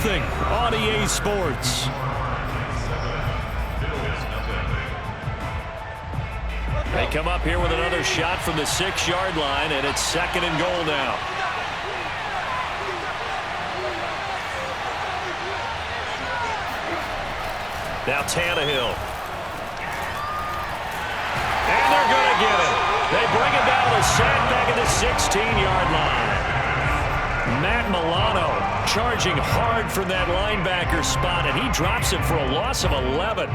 on EA Sports. They come up here with another shot from the 6-yard line, and it's 2nd and goal now. Now Tannehill. And they're going to get it. They bring it down to sack back at the 16-yard line. Matt Milano charging hard from that linebacker spot, and he drops it for a loss of 11.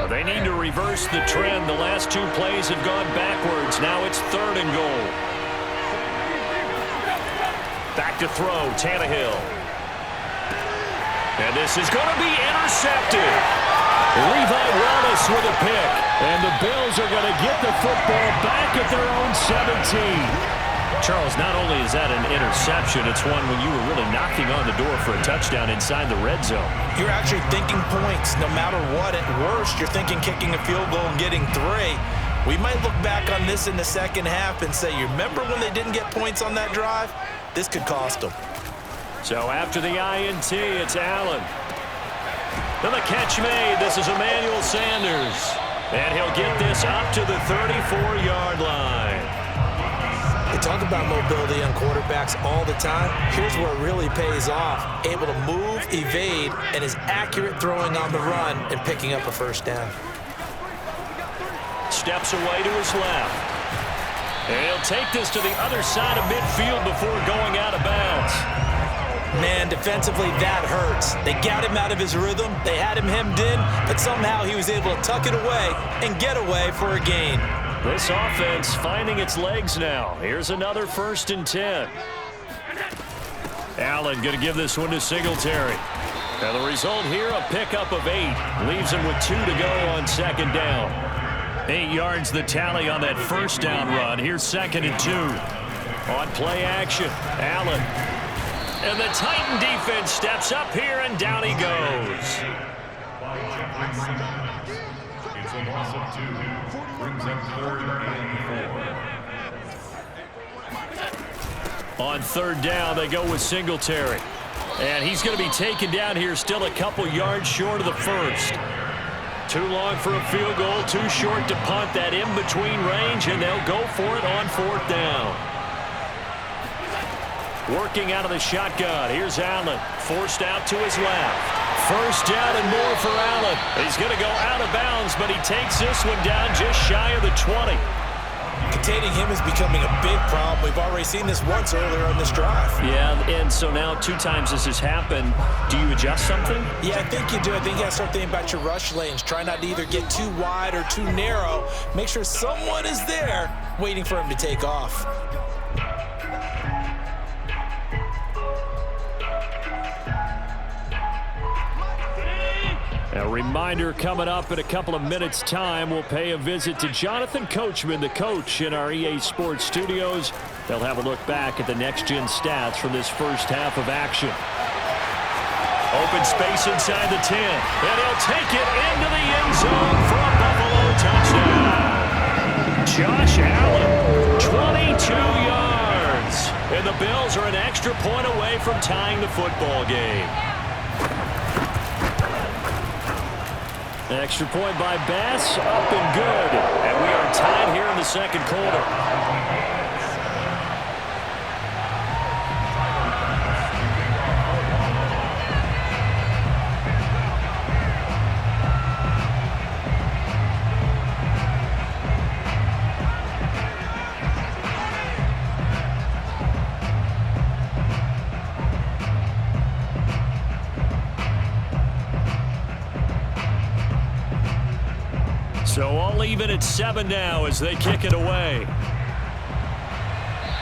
They need to reverse the trend. The last 2 plays have gone backwards. Now it's 3rd and goal. Back to throw, Tannehill. And this is going to be intercepted. Levi Wallace with a pick. And the Bills are going to get the football back at their own 17. Charles, not only is that an interception, it's one when you were really knocking on the door for a touchdown inside the red zone. You're actually thinking points. No matter what, at worst, you're thinking kicking a field goal and getting 3. We might look back on this in the second half and say, you remember when they didn't get points on that drive? This could cost them. So after the INT, it's Allen. Then the catch made. This is Emmanuel Sanders. And he'll get this up to the 34-yard line. They talk about mobility on quarterbacks all the time. Here's where it really pays off. Able to move, evade, and is accurate throwing on the run and picking up a first down. Steps away to his left. And he'll take this to the other side of midfield before going out of bounds. Man, defensively, that hurts. They got him out of his rhythm. They had him hemmed in, but somehow he was able to tuck it away and get away for a gain. This offense finding its legs now. Here's another 1st and 10. Allen going to give this one to Singletary. Now the result here, a pickup of 8. Leaves him with 2 to go on 2nd down. 8 yards the tally on that 1st down run. Here's 2nd and 2. On play action, Allen. And the Titan defense steps up here, and down he goes. It's a loss of 2. Brings up 3rd and 4. On 3rd down, they go with Singletary. And he's going to be taken down here, still a couple yards short of the 1st. Too long for a field goal, too short to punt. That in-between range, and they'll go for it on 4th down. Working out of the shotgun. Here's Allen. Forced out to his left. 1st down and more for Allen. He's going to go out of bounds, but he takes this one down just shy of the 20. Containing him is becoming a big problem. We've already seen this once earlier on this drive. Yeah, and so now 2 times this has happened. Do you adjust something? Yeah, I think you do. I think you got to start thinking about your rush lanes. Try not to either get too wide or too narrow. Make sure someone is there waiting for him to take off. A reminder coming up in a couple of minutes' time. We'll pay a visit to Jonathan Coachman, the coach in our EA Sports studios. They'll have a look back at the next-gen stats from this first half of action. Open space inside the 10. And he'll take it into the end zone for a Buffalo touchdown. Josh Allen, 22 yards. And the Bills are an extra point away from tying the football game. An extra point by Bass, up and good. And we are tied here in the 2nd quarter. So all even at 7 now as they kick it away.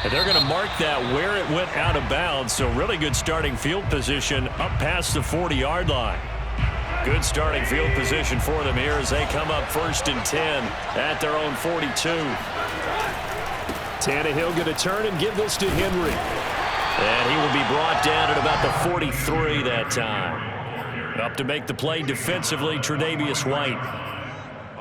And they're going to mark that where it went out of bounds. So really good starting field position up past the 40-yard line. Good starting field position for them here as they come up 1st and 10 at their own 42. Tannehill going to turn and give this to Henry. And he will be brought down at about the 43 that time. Up to make the play defensively, Tre'Davious White.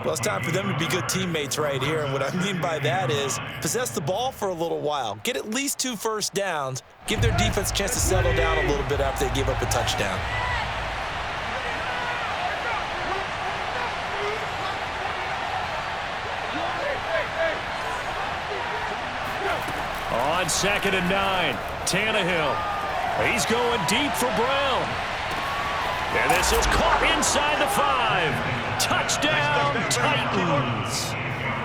Well, it's time for them to be good teammates right here, and what I mean by that is possess the ball for a little while, get at least 2 first downs, give their defense a chance to settle down a little bit after they give up a touchdown. On 2nd and 9, Tannehill. He's going deep for Brown. And this is caught inside the 5. Touchdown, Titans.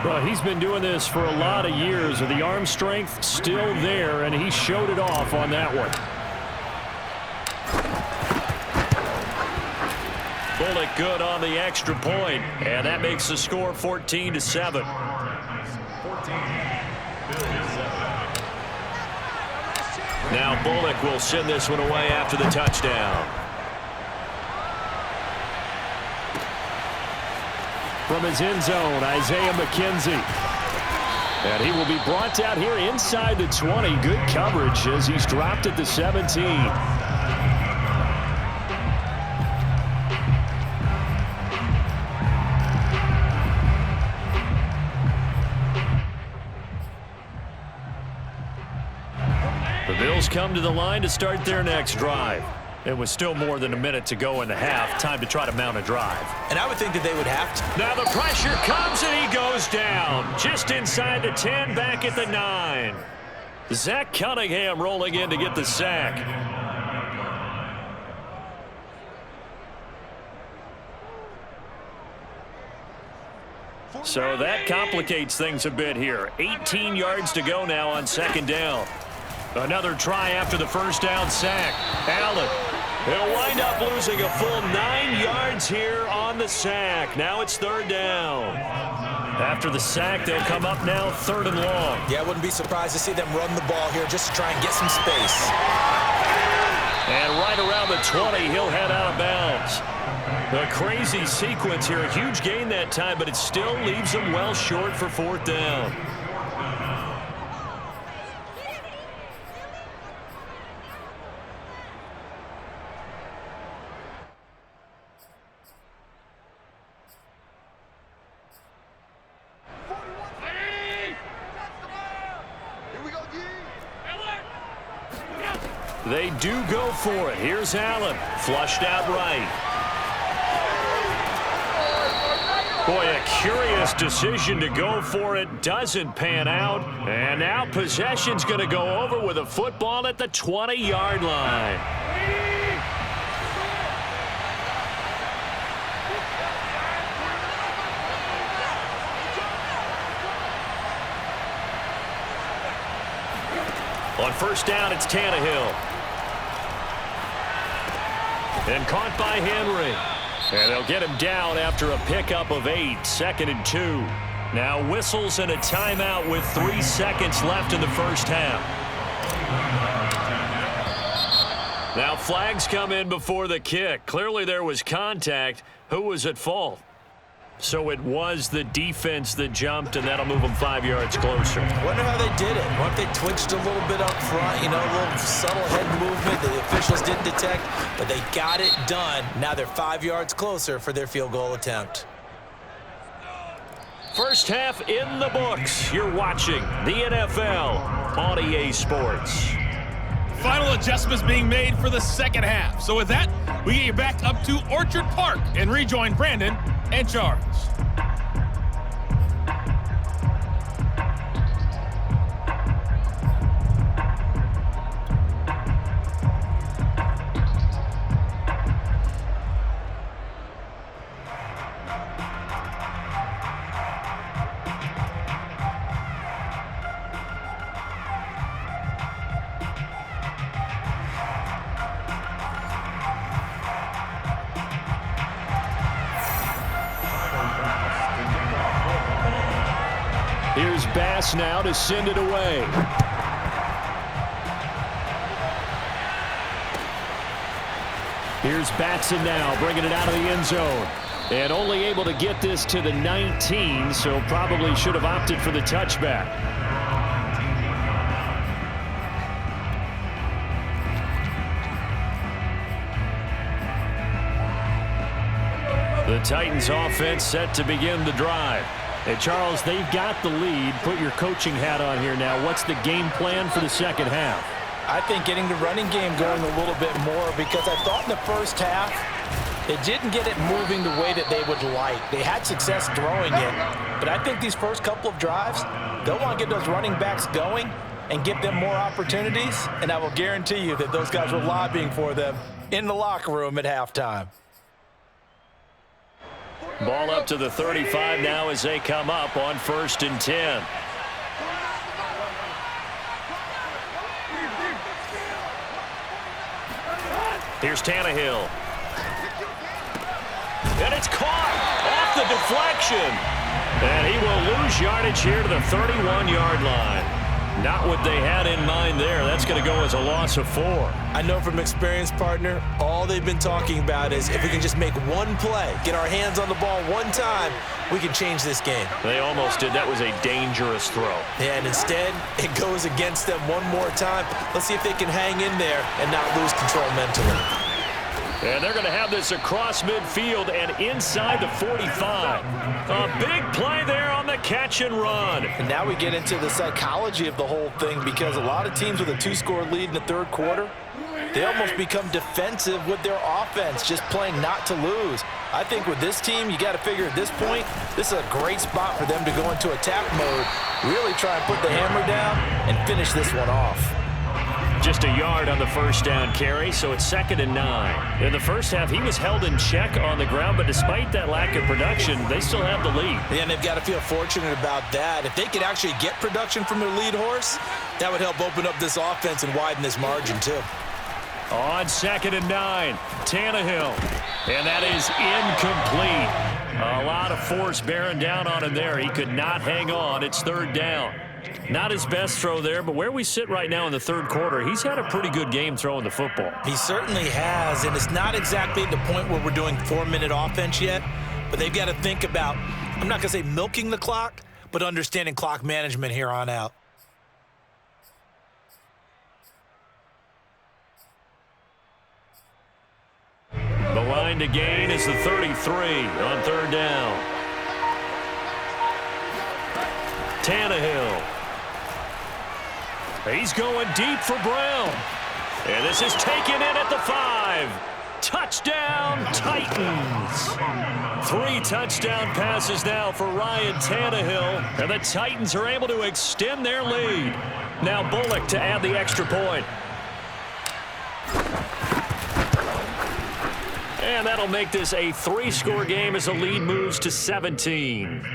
Well, he's been doing this for a lot of years. The arm strength still there, and he showed it off on that one. Bullock good on the extra point, and that makes the score 14-7. Now Bullock will send this one away after the touchdown. From his end zone, Isaiah McKenzie. And he will be brought down here inside the 20. Good coverage as he's dropped at the 17. The Bills come to the line to start their next drive. It was still more than a minute to go in the half. Time to try to mount a drive. And I would think that they would have to. Now the pressure comes and he goes down. Just inside the 10, back at the 9. Zach Cunningham rolling in to get the sack. So that complicates things a bit here. 18 yards to go now on 2nd down. Another try after the first down sack. Allen. He'll wind up losing a full 9 yards here on the sack. Now it's 3rd down. After the sack, they'll come up now 3rd and long. Yeah, I wouldn't be surprised to see them run the ball here just to try and get some space. And right around the 20, he'll head out of bounds. A crazy sequence here. A huge gain that time, but it still leaves them well short for 4th down. They do go for it. Here's Allen. Flushed out right. Boy, a curious decision to go for it. Doesn't pan out. And now possession's going to go over with a football at the 20-yard line. On 1st down, it's Tannehill. And caught by Henry. And they'll get him down after a pickup of 8, 2nd and 2. Now whistles and a timeout with 3 seconds left in the first half. Now flags come in before the kick. Clearly there was contact. Who was at fault? So it was the defense that jumped, and that'll move them 5 yards closer. Wonder how they did it. What if they twitched a little bit up front, a little subtle head movement the officials didn't detect, but they got it done. Now they're 5 yards closer for their field goal attempt. First half in the books. You're watching the NFL on EA Sports. Final adjustments being made for the second half. So with that, we get you back up to Orchard Park and rejoin Brandon and Charles. Here's Bass now to send it away. Here's Batson now bringing it out of the end zone. And only able to get this to the 19, so probably should have opted for the touchback. The Titans offense set to begin the drive. And Charles, they've got the lead. Put your coaching hat on here now. What's the game plan for the second half? I think getting the running game going a little bit more, because I thought in the first half they didn't get it moving the way that they would like. They had success throwing it, but I think these first couple of drives, they'll want to get those running backs going and give them more opportunities, and I will guarantee you that those guys were lobbying for them in the locker room at halftime. Ball up to the 35 now as they come up on 1st and 10. Here's Tannehill. And it's caught off the deflection. And he will lose yardage here to the 31-yard line. Not what they had in mind there. That's going to go as a loss of 4. I know from experience, partner, all they've been talking about is if we can just make one play, get our hands on the ball one time, we can change this game. They almost did. That was a dangerous throw. Yeah, and instead, it goes against them one more time. Let's see if they can hang in there and not lose control mentally. And they're going to have this across midfield and inside the 45. A big play there on the catch and run. And now we get into the psychology of the whole thing, because a lot of teams with a 2-score lead in the third quarter, they almost become defensive with their offense, just playing not to lose. I think with this team, you got to figure at this point, this is a great spot for them to go into attack mode, really try and put the hammer down and finish this one off. Just a yard on the first down carry, so it's 2nd and 9. In the first half, he was held in check on the ground, but despite that lack of production, they still have the lead. Yeah, and they've got to feel fortunate about that. If they could actually get production from their lead horse, that would help open up this offense and widen this margin too. On 2nd and 9, Tannehill. And that is incomplete. A lot of force bearing down on him there. He could not hang on. It's 3rd down. Not his best throw there, but where we sit right now in the third quarter, he's had a pretty good game throwing the football. He certainly has, and it's not exactly the point where we're doing 4-minute offense yet, but they've got to think about, I'm not going to say milking the clock, but understanding clock management here on out. The line to gain is the 33 on 3rd down. Tannehill. He's going deep for Brown. And this is taken in at the 5. Touchdown, Titans. 3 touchdown passes now for Ryan Tannehill. And the Titans are able to extend their lead. Now Bullock to add the extra point. And that'll make this a 3-score game as the lead moves to 17.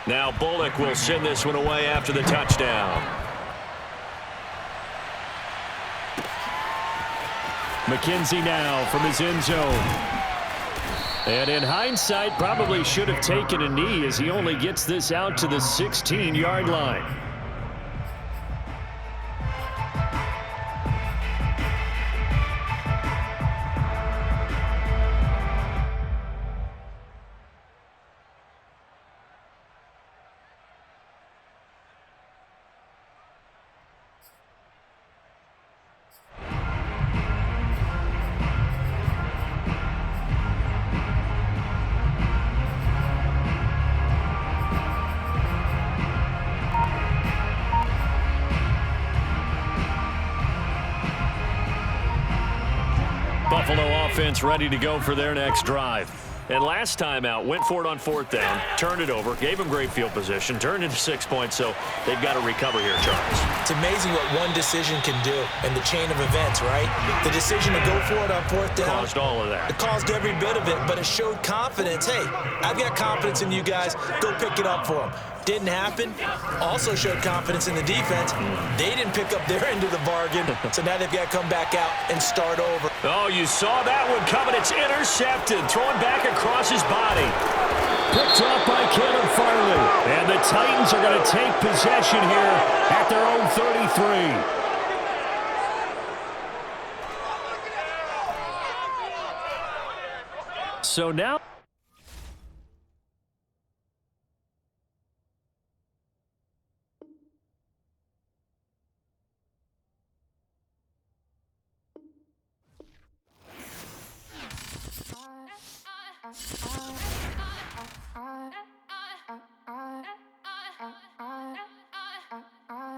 Now Bullock will send this one away after the touchdown. McKenzie now from his end zone. And in hindsight, probably should have taken a knee as he only gets this out to the 16-yard line. Buffalo offense ready to go for their next drive. And last time out, went for it on 4th down, turned it over, gave them great field position, turned into 6 points, so they've got to recover here, Charles. It's amazing what one decision can do in the chain of events, right? The decision to go for it on 4th down. Caused all of that. It caused every bit of it, but it showed confidence. Hey, I've got confidence in you guys. Go pick it up for them. Didn't happen. Also showed confidence in the defense. They didn't pick up their end of the bargain, so now they've got to come back out and start over. Oh, you saw that one coming. It's intercepted. Throwing back across his body. Picked off by Caleb Farley. And the Titans are going to take possession here at their own 33. So now